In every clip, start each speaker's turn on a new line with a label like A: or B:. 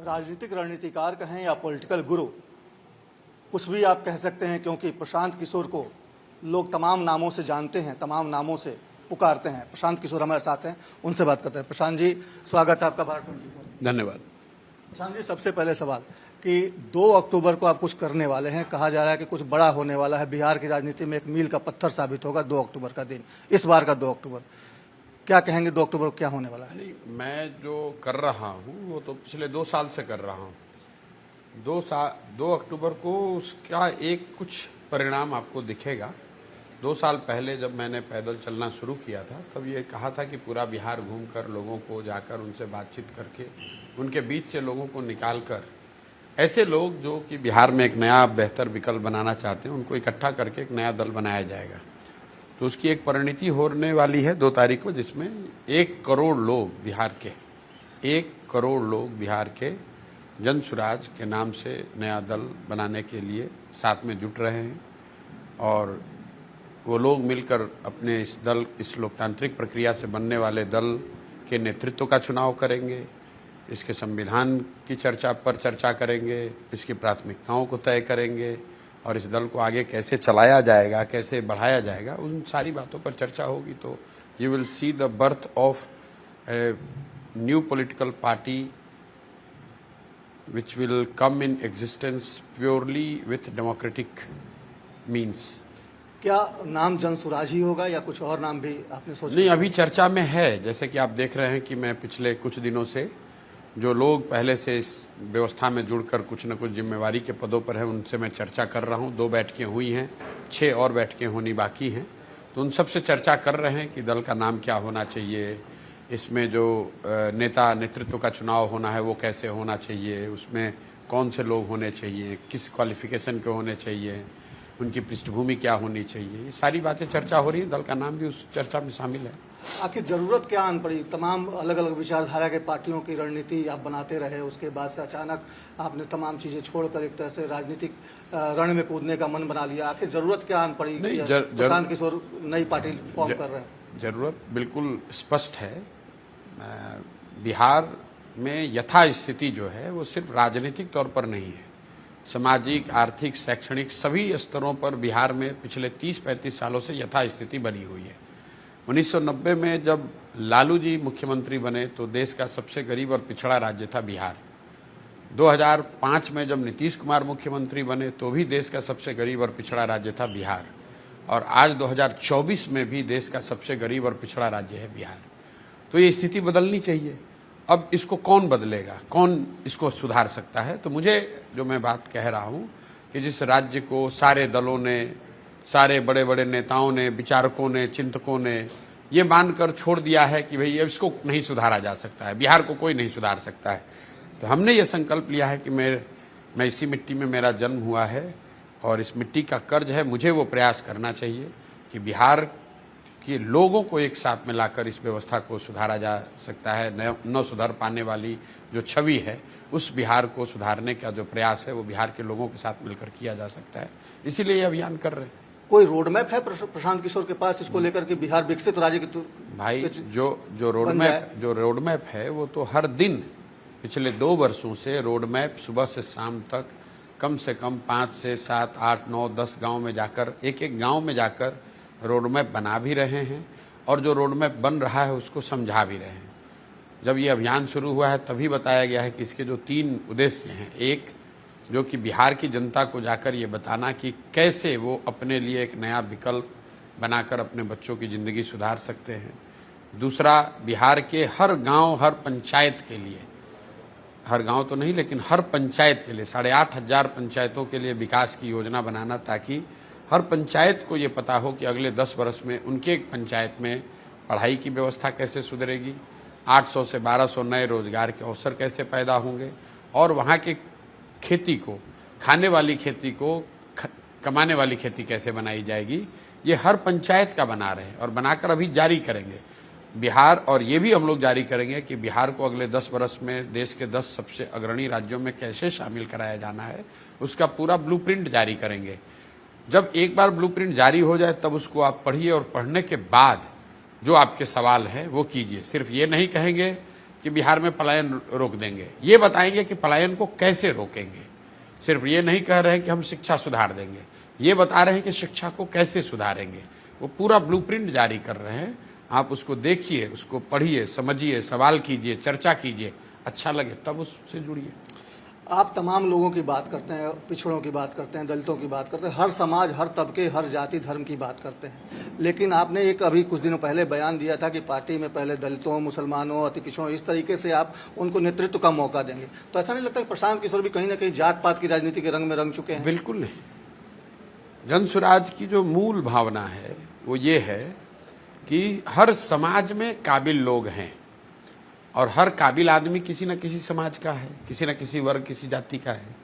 A: राजनीतिक रणनीतिकार कहें या पॉलिटिकल गुरु, कुछ भी आप कह सकते हैं, क्योंकि प्रशांत किशोर को लोग तमाम नामों से जानते हैं, तमाम नामों से पुकारते हैं। प्रशांत किशोर हमारे साथ हैं, उनसे बात करते हैं। प्रशांत जी, स्वागत है आपका भारत 24।
B: धन्यवाद।
A: प्रशांत जी, सबसे पहले सवाल कि 2 अक्टूबर को आप कुछ करने वाले हैं, कहा जा रहा है कि कुछ बड़ा होने वाला है, बिहार की राजनीति में एक मील का पत्थर साबित होगा 2 अक्टूबर का दिन, इस बार का 2 अक्टूबर। क्या कहेंगे 2 अक्टूबर को क्या होने वाला है?
B: नहीं, मैं जो कर रहा हूँ वो तो पिछले 2 साल से कर रहा हूँ। 2 अक्टूबर को उसका एक कुछ परिणाम आपको दिखेगा। 2 साल पहले जब मैंने पैदल चलना शुरू किया था, तब ये कहा था कि पूरा बिहार घूमकर लोगों को जाकर उनसे बातचीत करके उनके बीच से लोगों को निकाल कर ऐसे लोग जो कि बिहार में एक नया बेहतर विकल्प बनाना चाहते हैं, उनको इकट्ठा करके एक नया दल बनाया जाएगा। तो उसकी एक परिणति होने वाली है 2 तारीख को, जिसमें 1 करोड़ लोग बिहार के जन सुराज के नाम से नया दल बनाने के लिए साथ में जुट रहे हैं। और वो लोग मिलकर अपने इस लोकतांत्रिक प्रक्रिया से बनने वाले दल के नेतृत्व का चुनाव करेंगे, इसके संविधान की चर्चा करेंगे, इसकी प्राथमिकताओं को तय करेंगे और इस दल को आगे कैसे चलाया जाएगा, कैसे बढ़ाया जाएगा, उन सारी बातों पर चर्चा होगी। तो you will see the birth of a new political party which will come in existence purely with democratic means।
A: क्या नाम जनसुराज ही होगा या कुछ और नाम भी आपने सोचा?
B: नहीं, अभी चर्चा में है। जैसे कि आप देख रहे हैं कि मैं पिछले कुछ दिनों से जो लोग पहले से इस व्यवस्था में जुड़कर कुछ न कुछ जिम्मेवारी के पदों पर हैं, उनसे मैं चर्चा कर रहा हूं। 2 बैठकें हुई हैं, 6 और बैठकें होनी बाकी हैं। तो उन सबसे चर्चा कर रहे हैं कि दल का नाम क्या होना चाहिए, इसमें जो नेतृत्व का चुनाव होना है वो कैसे होना चाहिए, उसमें कौन से लोग होने चाहिए, किस क्वालिफिकेशन के होने चाहिए, उनकी पृष्ठभूमि क्या होनी चाहिए, ये सारी बातें चर्चा हो रही है। दल का नाम भी उस चर्चा में शामिल है।
A: आखिर जरूरत क्या आन पड़ी? तमाम अलग अलग विचारधारा के पार्टियों की रणनीति आप बनाते रहे, उसके बाद से अचानक आपने तमाम चीज़ें छोड़कर एक तरह से राजनीतिक रण में कूदने का मन बना लिया। आखिर जरूरत क्या आन पड़ी? प्रशांत किशोर नई पार्टी फॉर्म कर रहे हैं।
B: जरूरत बिल्कुल स्पष्ट है। बिहार में यथास्थिति जो है वो सिर्फ राजनीतिक तौर पर नहीं है, सामाजिक, आर्थिक, शैक्षणिक सभी स्तरों पर बिहार में पिछले 30-35 सालों से यथास्थिति बनी हुई है। 1990 में जब लालू जी मुख्यमंत्री बने तो देश का सबसे गरीब और पिछड़ा राज्य था बिहार। 2005 में जब नीतीश कुमार मुख्यमंत्री बने तो भी देश का सबसे गरीब और पिछड़ा राज्य था बिहार। और आज 2024 में भी देश का सबसे गरीब और पिछड़ा राज्य है बिहार। तो ये स्थिति बदलनी चाहिए। अब इसको कौन बदलेगा, कौन इसको सुधार सकता है? तो मुझे जो मैं बात कह रहा हूँ कि जिस राज्य को सारे दलों ने, सारे बड़े बड़े नेताओं ने, विचारकों ने, चिंतकों ने ये मानकर छोड़ दिया है कि भाई इसको नहीं सुधारा जा सकता है, बिहार को कोई नहीं सुधार सकता है, तो हमने ये संकल्प लिया है कि मैं इसी मिट्टी में मेरा जन्म हुआ है और इस मिट्टी का कर्ज है, मुझे वो प्रयास करना चाहिए कि बिहार कि लोगों को एक साथ में लाकर इस व्यवस्था को सुधारा जा सकता है। न सुधर पाने वाली जो छवि है, उस बिहार को सुधारने का जो प्रयास है वो बिहार के लोगों के साथ मिलकर किया जा सकता है। इसीलिए ये अभियान कर रहे हैं।
A: कोई रोड मैप है प्रशांत किशोर के पास इसको लेकर के बिहार विकसित राज्य की?
B: भाई, जो रोड मैप है वो तो हर दिन पिछले 2 वर्षों से रोड मैप सुबह से शाम तक कम से कम 5 से 7, 8, 9, 10 गाँव में जाकर, एक गाँव में जाकर रोड मैप बना भी रहे हैं और जो रोड मैप बन रहा है उसको समझा भी रहे हैं। जब ये अभियान शुरू हुआ है तभी बताया गया है कि इसके जो 3 उद्देश्य हैं, एक जो कि बिहार की जनता को जाकर ये बताना कि कैसे वो अपने लिए एक नया विकल्प बनाकर अपने बच्चों की ज़िंदगी सुधार सकते हैं। दूसरा, बिहार के हर गांव, हर पंचायत के लिए, हर गांव तो नहीं लेकिन हर पंचायत के लिए 8,500 पंचायतों के लिए विकास की योजना बनाना, ताकि हर पंचायत को ये पता हो कि अगले 10 वर्ष में उनके पंचायत में पढ़ाई की व्यवस्था कैसे सुधरेगी, 800 से 1200 नए रोजगार के अवसर कैसे पैदा होंगे और वहाँ के खेती को, खाने वाली खेती को कमाने वाली खेती कैसे बनाई जाएगी। ये हर पंचायत का बना रहे हैं और बनाकर अभी जारी करेंगे बिहार। और ये भी हम लोग जारी करेंगे कि बिहार को अगले 10 वर्ष में देश के 10 सबसे अग्रणी राज्यों में कैसे शामिल कराया जाना है, उसका पूरा ब्लूप्रिंट जारी करेंगे। जब एक बार ब्लूप्रिंट जारी हो जाए तब उसको आप पढ़िए और पढ़ने के बाद जो आपके सवाल हैं वो कीजिए। सिर्फ ये नहीं कहेंगे कि बिहार में पलायन रोक देंगे, ये बताएंगे कि पलायन को कैसे रोकेंगे। सिर्फ ये नहीं कह रहे हैं कि हम शिक्षा सुधार देंगे, ये बता रहे हैं कि शिक्षा को कैसे सुधारेंगे। वो पूरा ब्लूप्रिंट जारी कर रहे हैं। आप उसको देखिए, उसको पढ़िए, समझिए, सवाल कीजिए, चर्चा कीजिए, अच्छा लगे तब उससे जुड़िए।
A: आप तमाम लोगों की बात करते हैं, पिछड़ों की बात करते हैं, दलितों की बात करते हैं, हर समाज, हर तबके, हर जाति धर्म की बात करते हैं। लेकिन आपने एक अभी कुछ दिनों पहले बयान दिया था कि पार्टी में पहले दलितों, मुसलमानों, अति पिछड़ों, इस तरीके से आप उनको नेतृत्व का मौका देंगे। तो ऐसा नहीं लगता कि प्रशांत किशोर भी कहीं ना कहीं जात पात की राजनीति के रंग में रंग चुके हैं?
B: बिल्कुल नहीं। जन स्वराज की जो मूल भावना है वो ये है कि हर समाज में काबिल लोग हैं और हर काबिल आदमी किसी न किसी समाज का है, किसी न किसी वर्ग, किसी जाति का है।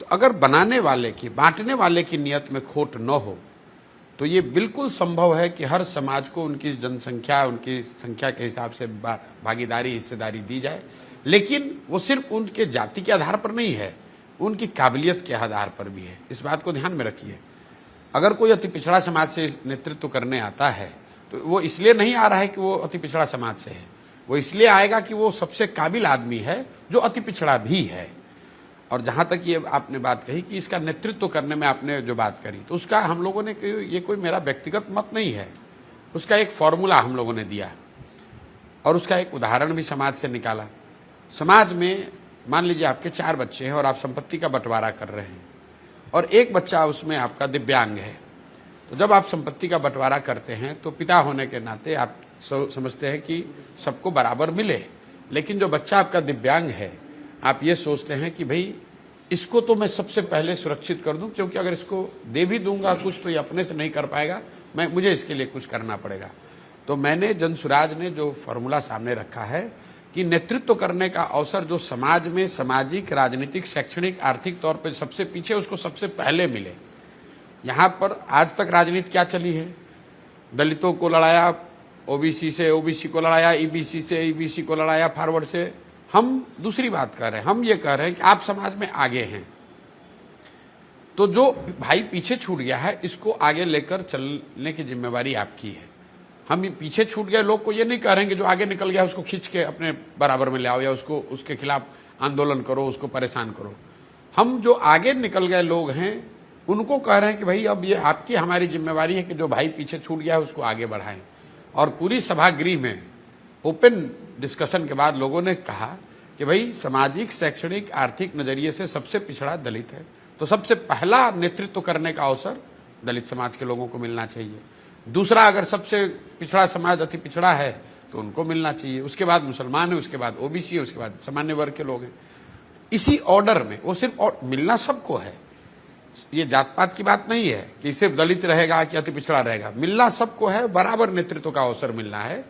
B: तो अगर बनाने वाले की, बांटने वाले की नियत में खोट न हो तो ये बिल्कुल संभव है कि हर समाज को उनकी जनसंख्या, उनकी संख्या के हिसाब से भागीदारी, हिस्सेदारी दी जाए। लेकिन वो सिर्फ उनके जाति के आधार पर नहीं है, उनकी काबिलियत के आधार पर भी है। इस बात को ध्यान में रखिए। अगर कोई अति पिछड़ा समाज से नेतृत्व करने आता है तो वो इसलिए नहीं आ रहा है कि वो अति पिछड़ा समाज से है, वो इसलिए आएगा कि वो सबसे काबिल आदमी है जो अति पिछड़ा भी है। और जहाँ तक ये आपने बात कही कि इसका नेतृत्व करने में आपने जो बात करी, तो उसका हम लोगों ने, ये कोई मेरा व्यक्तिगत मत नहीं है, उसका एक फॉर्मूला हम लोगों ने दिया और उसका एक उदाहरण भी समाज से निकाला। समाज में मान लीजिए आपके 4 बच्चे हैं और आप संपत्ति का बंटवारा कर रहे हैं और एक बच्चा उसमें आपका दिव्यांग है। तो जब आप संपत्ति का बंटवारा करते हैं तो पिता होने के नाते आप समझते हैं कि सबको बराबर मिले। लेकिन जो बच्चा आपका दिव्यांग है, आप ये सोचते हैं कि भाई इसको तो मैं सबसे पहले सुरक्षित कर दूं, क्योंकि अगर इसको दे भी दूंगा कुछ तो ये अपने से नहीं कर पाएगा, मुझे इसके लिए कुछ करना पड़ेगा। तो मैंने, जन स्वराज ने जो फॉर्मूला सामने रखा है कि नेतृत्व करने का अवसर जो समाज में सामाजिक, राजनीतिक, शैक्षणिक, आर्थिक तौर पर सबसे पीछे, उसको सबसे पहले मिले। यहाँ पर आज तक राजनीति क्या चली है? दलितों को लड़ाया, ओबीसी से ओबीसी को लड़ाया, ईबीसी से ईबीसी को लड़ाया, फॉरवर्ड से। हम दूसरी बात कर रहे हैं, हम ये कह रहे हैं कि आप समाज में आगे हैं तो जो भाई पीछे छूट गया है इसको आगे लेकर चलने की जिम्मेवारी आपकी है। हम पीछे छूट गए लोग को ये नहीं कह रहे हैं कि जो आगे निकल गया उसको खींच के अपने बराबर में ले आओ या उसको, उसके खिलाफ आंदोलन करो, उसको परेशान करो। हम जो आगे निकल गए लोग हैं उनको कह रहे हैं कि भाई अब ये आपकी, हमारी जिम्मेवारी है कि जो भाई पीछे छूट गया है उसको आगे बढ़ाएं। और पूरी सभागृह में ओपन डिस्कशन के बाद लोगों ने कहा कि भाई सामाजिक, शैक्षणिक, आर्थिक नजरिए से सबसे पिछड़ा दलित है, तो सबसे पहला नेतृत्व करने का अवसर दलित समाज के लोगों को मिलना चाहिए। दूसरा, अगर सबसे पिछड़ा समाज अति पिछड़ा है तो उनको मिलना चाहिए, उसके बाद मुसलमान है, उसके बाद ओबीसी है, उसके बाद सामान्य वर्ग के लोग हैं। इसी ऑर्डर में वो सिर्फ मिलना सबको है, ये जात पात की बात नहीं है कि सिर्फ दलित रहेगा कि अति पिछड़ा रहेगा, मिलना सबको है, बराबर नेतृत्व का अवसर मिलना है।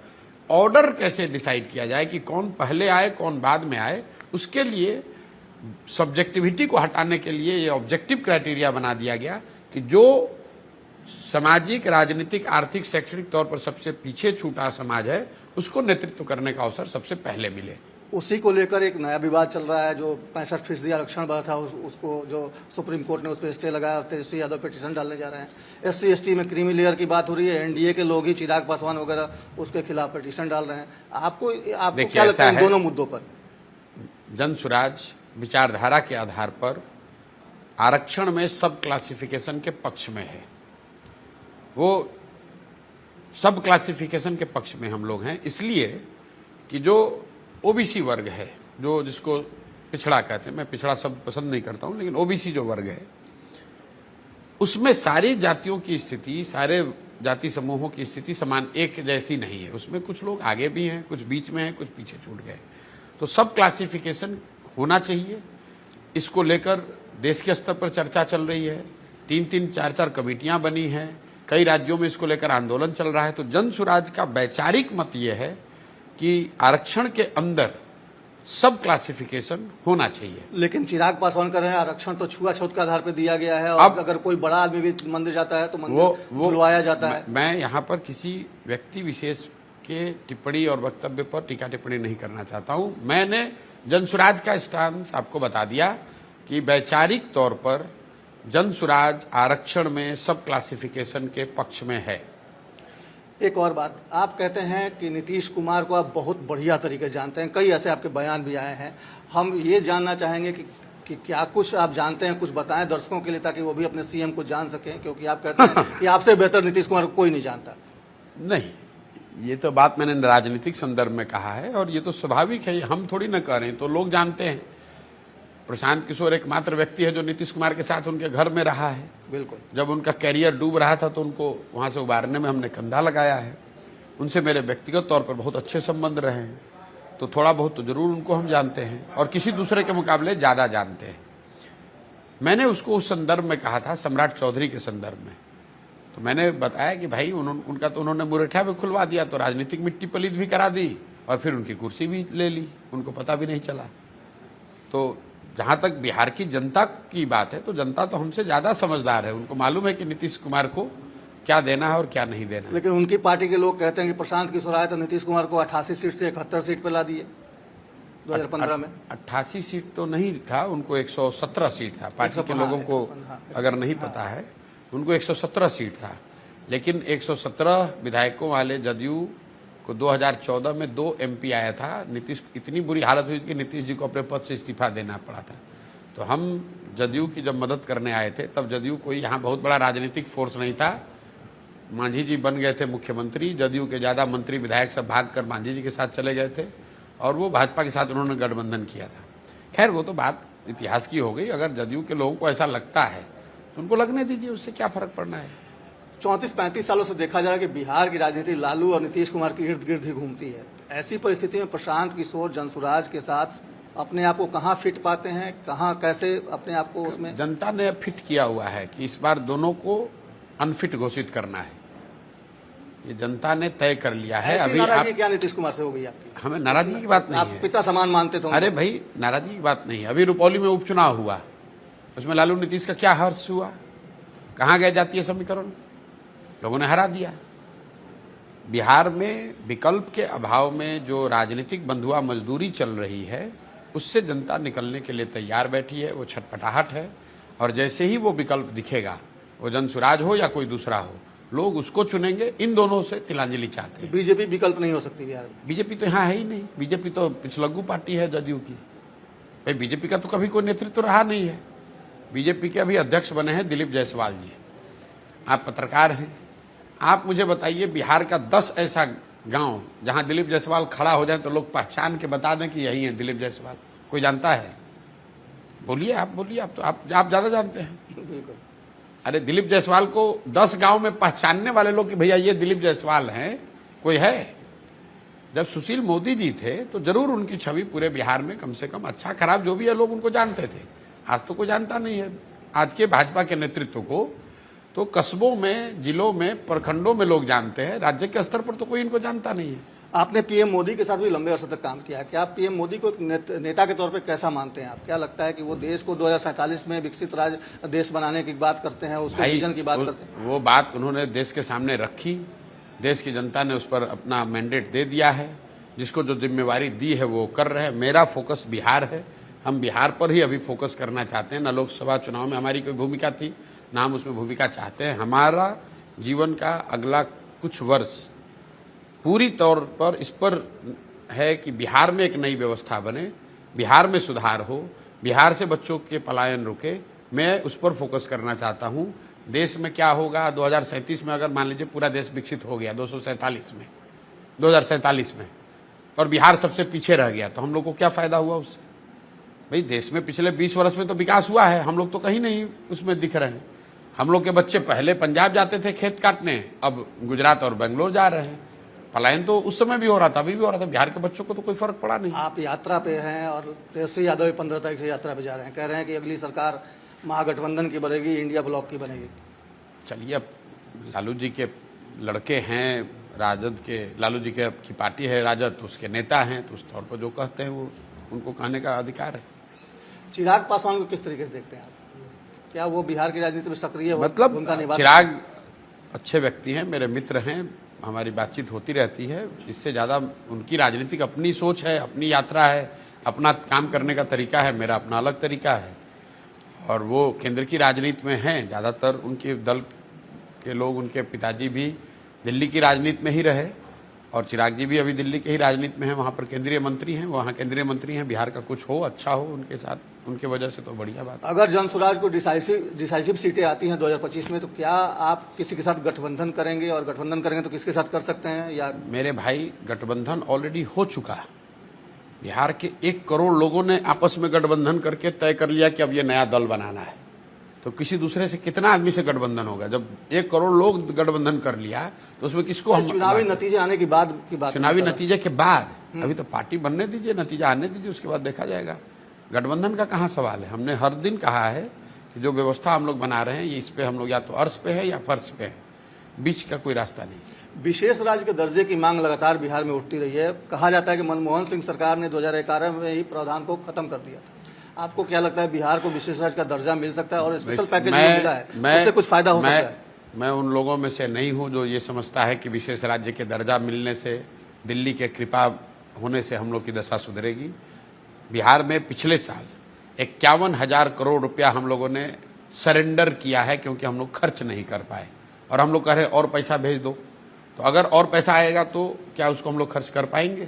B: ऑर्डर कैसे डिसाइड किया जाए कि कौन पहले आए कौन बाद में आए, उसके लिए सब्जेक्टिविटी को हटाने के लिए ये ऑब्जेक्टिव क्राइटेरिया बना दिया गया कि जो सामाजिक, राजनीतिक, आर्थिक, शैक्षणिक तौर पर सबसे पीछे छूटा समाज है उसको नेतृत्व करने का अवसर सबसे पहले मिले।
A: उसी को लेकर एक नया विवाद चल रहा है, जो 65% आरक्षण बढ़ा था उसको जो सुप्रीम कोर्ट ने उस पर स्टे लगाया, तेजस्वी यादव पिटीशन डालने जा रहे हैं। SC ST में क्रीमी लेयर की बात हो रही है, NDA के लोग ही, चिराग पासवान वगैरह उसके खिलाफ पिटीशन डाल रहे हैं। आपको क्या लगता है इन दोनों मुद्दों पर?
B: जन स्वराज विचारधारा के आधार पर आरक्षण में सब क्लासिफिकेशन के पक्ष में है। वो सब क्लासिफिकेशन के पक्ष में हम लोग हैं, इसलिए कि जो ओबीसी वर्ग है, जो जिसको पिछड़ा कहते हैं, मैं पिछड़ा शब्द पसंद नहीं करता हूं, लेकिन ओबीसी जो वर्ग है उसमें सारी जातियों की स्थिति, सारे जाति समूहों की स्थिति समान, एक जैसी नहीं है। उसमें कुछ लोग आगे भी हैं, कुछ बीच में हैं, कुछ पीछे छूट गए। तो सब क्लासिफिकेशन होना चाहिए। इसको लेकर देश के स्तर पर चर्चा चल रही है, 3-3, 4-4 कमेटियां बनी हैं, कई राज्यों में इसको लेकर आंदोलन चल रहा है। तो जन स्वराज का वैचारिक मत ये है कि आरक्षण के अंदर सब क्लासिफिकेशन होना चाहिए।
A: लेकिन चिराग पासवान कर रहे हैं आरक्षण तो छुआछूत के आधार पर दिया गया है, और अगर कोई बड़ा आदमी भी मंदिर जाता है तो मंदिर बुलवाया जाता है।
B: मैं यहाँ पर किसी व्यक्ति विशेष के टिप्पणी और वक्तव्य पर टीका टिप्पणी नहीं करना चाहता हूँ। मैंने जन स्वराज का स्टांस आपको बता दिया कि वैचारिक तौर पर जन स्वराज आरक्षण में सब क्लासिफिकेशन के पक्ष में है।
A: एक और बात, आप कहते हैं कि नीतीश कुमार को आप बहुत बढ़िया तरीके से जानते हैं, कई ऐसे आपके बयान भी आए हैं। हम ये जानना चाहेंगे कि क्या कुछ आप जानते हैं, कुछ बताएं दर्शकों के लिए ताकि वो भी अपने सीएम को जान सकें, क्योंकि आप कहते हैं कि आपसे बेहतर नीतीश कुमार को कोई नहीं जानता।
B: नहीं, ये तो बात मैंने राजनीतिक संदर्भ में कहा है और ये तो स्वाभाविक है, हम थोड़ी ना कह रहे हैं, तो लोग जानते हैं। प्रशांत किशोर एकमात्र व्यक्ति है जो नीतीश कुमार के साथ उनके घर में रहा है।
A: बिल्कुल,
B: जब उनका कैरियर डूब रहा था तो उनको वहाँ से उबारने में हमने कंधा लगाया है। उनसे मेरे व्यक्तिगत तौर पर बहुत अच्छे संबंध रहे हैं, तो थोड़ा बहुत तो जरूर उनको हम जानते हैं और किसी दूसरे के मुकाबले ज़्यादा जानते हैं। मैंने उसको उस संदर्भ में कहा था, सम्राट चौधरी के संदर्भ में, तो मैंने बताया कि भाई उनका तो उन्होंने मुरेठा भी खुलवा दिया, तो राजनीतिक मिट्टी पलीत भी करा दी और फिर उनकी कुर्सी भी ले ली, उनको पता भी नहीं चला। तो जहाँ तक बिहार की जनता की बात है, तो जनता तो हमसे ज़्यादा समझदार है, उनको मालूम है कि नीतीश कुमार को क्या देना है और क्या नहीं देना है।
A: लेकिन उनकी पार्टी के लोग कहते हैं कि प्रशांत किशोर आए तो नीतीश कुमार को 88 सीट से 71 सीट पर ला दिए 2015 में।
B: 88 सीट तो नहीं था, उनको 117 सीट था। पार्टी के लोगों को अगर नहीं पता है, उनको 117 सीट था, लेकिन 117 विधायकों वाले जदयू को 2014 में 2 MP आया था। नीतीश, इतनी बुरी हालत हुई कि नीतीश जी को अपने पद से इस्तीफा देना पड़ा था। तो हम जदयू की जब मदद करने आए थे, तब जदयू कोई यहाँ बहुत बड़ा राजनीतिक फोर्स नहीं था। मांझी जी बन गए थे मुख्यमंत्री, जदयू के ज़्यादा मंत्री विधायक सब भाग कर मांझी जी के साथ चले गए थे और वो भाजपा के साथ उन्होंने गठबंधन किया था। खैर, वो तो बात इतिहास की हो गई। अगर जदयू के लोगों को ऐसा लगता है तो उनको लगने दीजिए, उससे क्या फ़र्क पड़ना है।
A: 34-35 सालों से देखा जा रहा है कि बिहार की राजनीति लालू और नीतीश कुमार के इर्द गिर्द ही घूमती है। ऐसी परिस्थिति में प्रशांत किशोर जनसुराज के साथ अपने आप को कहाँ फिट पाते हैं, कहाँ कैसे अपने आप को उसमें?
B: जनता ने फिट किया हुआ है कि इस बार दोनों को अनफिट घोषित करना है, ये जनता ने तय कर लिया है।
A: अभी नाराजगी क्या नीतीश कुमार से हो गई आपकी?
B: हमें नाराजगी की बात नहीं
A: आप
B: है,
A: पिता समान मानते थे।
B: अरे भाई, नाराजगी की बात नहीं है। अभी रुपौली में उपचुनाव हुआ, उसमें लालू नीतीश का क्या हर्ष हुआ? कहाँ गए जातीय समीकरण? लोगों ने हरा दिया। बिहार में विकल्प के अभाव में जो राजनीतिक बंधुआ मजदूरी चल रही है, उससे जनता निकलने के लिए तैयार बैठी है। वो छटपटाहट है और जैसे ही वो विकल्प दिखेगा, वो जनसुराज हो या कोई दूसरा हो, लोग उसको चुनेंगे। इन दोनों से तिलांजलि चाहते हैं।
A: बीजेपी विकल्प नहीं हो सकती बिहार में?
B: बीजेपी तो यहाँ है ही नहीं। बीजेपी तो पिछलग्गू पार्टी है जदयू की। भाई, बीजेपी का तो कभी कोई नेतृत्व रहा नहीं है। बीजेपी के अभी अध्यक्ष बने हैं दिलीप जायसवाल जी। आप पत्रकार हैं, आप मुझे बताइए बिहार का 10 ऐसा गांव जहां दिलीप जायसवाल खड़ा हो जाए तो लोग पहचान के बता दें कि यही है दिलीप जायसवाल। कोई जानता है? बोलिए, आप बोलिए। आप तो आप ज़्यादा जानते हैं।
A: बिल्कुल।
B: अरे, दिलीप जायसवाल को 10 गांव में पहचानने वाले लोग कि भैया ये दिलीप जायसवाल हैं, कोई है? जब सुशील मोदी जी थे तो जरूर उनकी छवि पूरे बिहार में कम से कम, अच्छा खराब जो भी है, लोग उनको जानते थे। आज तो कोई जानता नहीं है आज के भाजपा के नेतृत्व को। तो कस्बों में, जिलों में, प्रखंडों में लोग जानते हैं, राज्य के स्तर पर तो कोई इनको जानता नहीं है।
A: आपने पीएम मोदी के साथ भी लंबे अरसे तक काम किया है, क्या आप पीएम मोदी को एक नेता के तौर पे कैसा मानते हैं आप? क्या लगता है कि वो देश को 2047 में विकसित राज्य देश बनाने की बात करते हैं, उसके विजन की बात करते हैं?
B: वो बात उन्होंने देश के सामने रखी, देश की जनता ने उस पर अपना मैंडेट दे दिया है। जिसको जो जिम्मेवारी दी है वो कर रहे हैं। मेरा फोकस बिहार है, हम बिहार पर ही अभी फोकस करना चाहते हैं। न लोकसभा चुनाव में हमारी कोई भूमिका थी, ना हम उसमें भूमिका चाहते हैं। हमारा जीवन का अगला कुछ वर्ष पूरी तौर पर इस पर है कि बिहार में एक नई व्यवस्था बने, बिहार में सुधार हो, बिहार से बच्चों के पलायन रुके। मैं उस पर फोकस करना चाहता हूँ। देश में क्या होगा 2037 में, अगर मान लीजिए पूरा देश विकसित हो गया 2047 में और बिहार सबसे पीछे रह गया, तो हम लोग को क्या फ़ायदा हुआ उससे? भाई, देश में पिछले 20 वर्ष में तो विकास हुआ है, हम लोग तो कहीं नहीं उसमें दिख रहे हैं। हम लोग के बच्चे पहले पंजाब जाते थे खेत काटने, अब गुजरात और बेंगलोर जा रहे हैं। पलायन तो उस समय भी हो रहा था, अभी भी हो रहा था। बिहार के बच्चों को तो कोई फर्क पड़ा नहीं।
A: आप यात्रा पे हैं और तेजस्वी यादव 15 तारीख से यात्रा पे जा रहे हैं, कह रहे हैं कि अगली सरकार महागठबंधन की बनेगी, इंडिया ब्लॉक की बनेगी।
B: चलिए, अब लालू जी के लड़के हैं, राजद के, लालू जी की पार्टी है राजद, तो उसके नेता हैं, तो उस तौर पर जो कहते हैं वो उनको कहने का अधिकार है।
A: चिराग पासवान को किस तरीके से देखते हैं आप? क्या वो बिहार की राजनीति में सक्रिय हो?
B: मतलब
A: उनका निवास?
B: चिराग अच्छे व्यक्ति हैं, मेरे मित्र हैं, हमारी बातचीत होती रहती है। इससे ज़्यादा उनकी राजनीतिक अपनी सोच है, अपनी यात्रा है, अपना काम करने का तरीका है, मेरा अपना अलग तरीका है। और वो केंद्र की राजनीति में हैं, ज़्यादातर उनके दल के लोग, उनके पिताजी भी दिल्ली की राजनीति में ही रहे, और चिराग जी भी अभी दिल्ली के ही राजनीति में हैं, वहाँ पर केंद्रीय मंत्री हैं, वहाँ केंद्रीय मंत्री हैं। बिहार का कुछ हो, अच्छा हो उनके साथ, उनके वजह से तो बढ़िया बात है।
A: अगर जनसुराज को डिसाइसिव सीटें आती हैं 2025 में, तो क्या आप किसी के साथ गठबंधन करेंगे, और गठबंधन करेंगे तो किसके साथ कर सकते हैं? या
B: मेरे भाई, गठबंधन ऑलरेडी हो चुका है। बिहार के 1 करोड़ लोगों ने आपस में गठबंधन करके तय कर लिया कि अब ये नया दल बनाना है। तो किसी दूसरे से कितना आदमी से गठबंधन होगा? जब 1 करोड़ लोग गठबंधन कर लिया तो उसमें किसको हम?
A: चुनावी नतीजे आने की बाद की बात,
B: चुनावी नतीजे के बाद, अभी तो पार्टी बनने दीजिए, नतीजा आने दीजिए, उसके बाद देखा जाएगा। गठबंधन का कहाँ सवाल है? हमने हर दिन कहा है कि जो व्यवस्था हम लोग बना रहे हैं, ये इस पे हम लोग या तो अर्श पे है या फर्श पे है, बीच का कोई रास्ता नहीं।
A: विशेष राज्य के दर्जे की मांग लगातार बिहार में उठती रही है। कहा जाता है कि मनमोहन सिंह सरकार ने 2011 में ही प्रावधान को खत्म कर दिया था। आपको क्या लगता है, बिहार को विशेष राज्य का दर्जा मिल सकता है, और स्पेशल पैकेज जो मिला है उससे कुछ फायदा हो सकता है?
B: मैं उन लोगों में से नहीं हूं जो ये समझता है कि विशेष राज्य के दर्जा मिलने से, दिल्ली के कृपा होने से हम लोग की दशा सुधरेगी। बिहार में पिछले साल 51,000 करोड़ रुपया हम लोगों ने सरेंडर किया है, क्योंकि हम लोग खर्च नहीं कर पाए, और हम लोग कह रहे और पैसा भेज दो। तो अगर और पैसा आएगा तो क्या उसको हम लोग खर्च कर पाएंगे?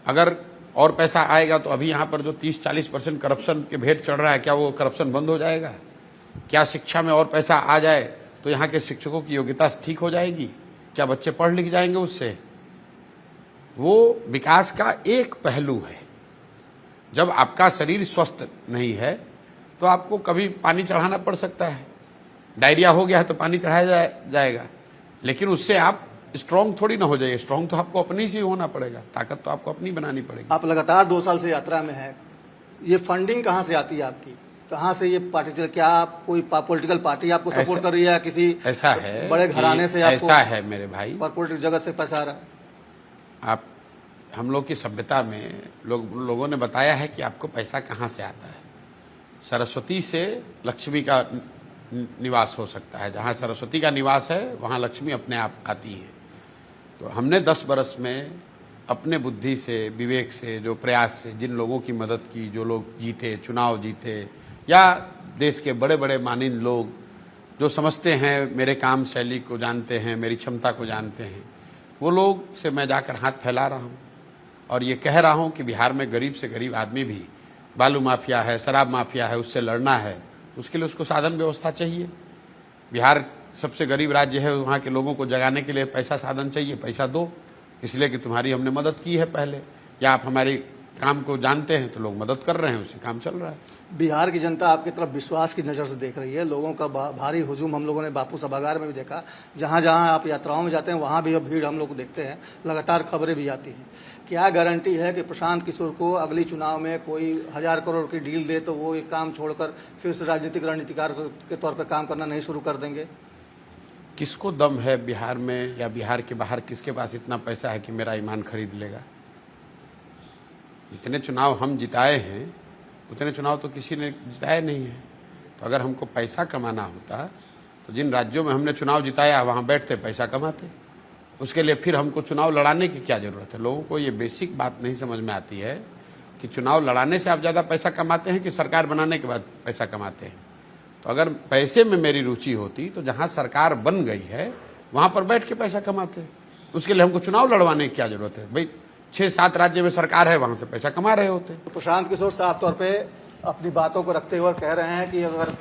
B: अगर और पैसा आएगा तो अभी यहाँ पर जो 30-40% करप्शन के भेंट चढ़ रहा है, क्या वो करप्शन बंद हो जाएगा? क्या शिक्षा में और पैसा आ जाए तो यहाँ के शिक्षकों की योग्यता ठीक हो जाएगी? क्या बच्चे पढ़ लिख जाएंगे उससे? वो विकास का एक पहलू है। जब आपका शरीर स्वस्थ नहीं है तो आपको कभी पानी चढ़ाना पड़ सकता है। डायरिया हो गया है तो पानी चढ़ाया जाएगा, लेकिन उससे आप स्ट्रांग थोड़ी ना हो जाइए। स्ट्रांग तो आपको अपनी से ही होना पड़ेगा, ताकत तो आपको अपनी बनानी पड़ेगी।
A: आप लगातार 2 साल से यात्रा में हैं, ये फंडिंग कहाँ से आती है आपकी? कहाँ से ये पार्टी? क्या आप कोई पॉलिटिकल पार्टी आपको सपोर्ट कर रही है, किसी
B: ऐसा है
A: बड़े घराने से आपको?
B: ऐसा है मेरे भाई,
A: कॉर्पोरेट जगत से पैसा आ रहा है?
B: आप, हम लोग की सभ्यता में लोगों ने बताया है कि आपको पैसा कहाँ से आता है। सरस्वती से लक्ष्मी का निवास हो सकता है। जहाँ सरस्वती का निवास है वहाँ लक्ष्मी अपने आप आती है। तो हमने 10 बरस में अपने बुद्धि से, विवेक से, जो प्रयास से जिन लोगों की मदद की, जो लोग जीते, चुनाव जीते, या देश के बड़े बड़े मानिन लोग जो समझते हैं, मेरे काम शैली को जानते हैं, मेरी क्षमता को जानते हैं, वो लोग से मैं जाकर हाथ फैला रहा हूँ और ये कह रहा हूँ कि बिहार में गरीब से गरीब आदमी भी, बालू माफिया है, शराब माफिया है, उससे लड़ना है, उसके लिए उसको साधन व्यवस्था चाहिए। बिहार सबसे गरीब राज्य है, वहाँ के लोगों को जगाने के लिए पैसा साधन चाहिए, पैसा दो, इसलिए कि तुम्हारी हमने मदद की है पहले, या आप हमारे काम को जानते हैं तो लोग मदद कर रहे हैं, उससे काम चल रहा है।
A: बिहार की जनता आपकी तरफ विश्वास की नज़र से देख रही है। लोगों का भारी हुजूम हम लोगों ने बापू सभागार में भी देखा। जहाँ जहाँ आप यात्राओं में जाते हैं वहाँ भी अब भीड़ हम लोग देखते हैं, लगातार खबरें भी आती हैं। क्या गारंटी है कि प्रशांत किशोर को अगली चुनाव में कोई 1000 करोड़ की डील दे तो वो ये काम छोड़कर फिर से राजनीतिक रणनीतिकार के तौर पर काम करना नहीं शुरू कर देंगे?
B: किसको दम है बिहार में या बिहार के बाहर, किसके पास इतना पैसा है कि मेरा ईमान खरीद लेगा? जितने चुनाव हम जिताए हैं उतने चुनाव तो किसी ने जिताए नहीं है। तो अगर हमको पैसा कमाना होता तो जिन राज्यों में हमने चुनाव जिताया वहाँ बैठते पैसा कमाते। उसके लिए फिर हमको चुनाव लड़ाने की क्या ज़रूरत है? लोगों को ये बेसिक बात नहीं समझ में आती है कि चुनाव लड़ाने से आप ज़्यादा पैसा कमाते हैं कि सरकार बनाने के बाद पैसा कमाते हैं। तो अगर पैसे में मेरी रुचि होती तो जहाँ सरकार बन गई है वहाँ पर बैठ के पैसा कमाते। उसके लिए हमको चुनाव लड़वाने की क्या ज़रूरत है? भाई 6-7 राज्य में सरकार है, वहाँ से पैसा कमा रहे होते।
A: तो प्रशांत किशोर साफ तौर पे अपनी बातों को रखते हुए कह रहे हैं कि अगर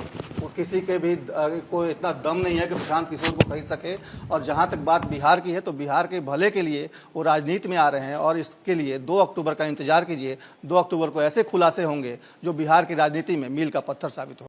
A: किसी के भी कोई इतना दम नहीं है कि प्रशांत किशोर को खरीद सके, और जहां तक बात बिहार की है तो बिहार के भले के लिए वो राजनीति में आ रहे हैं, और इसके लिए 2 अक्टूबर का इंतजार कीजिए। 2 अक्टूबर को ऐसे खुलासे होंगे जो बिहार की राजनीति में मील का पत्थर साबित हो।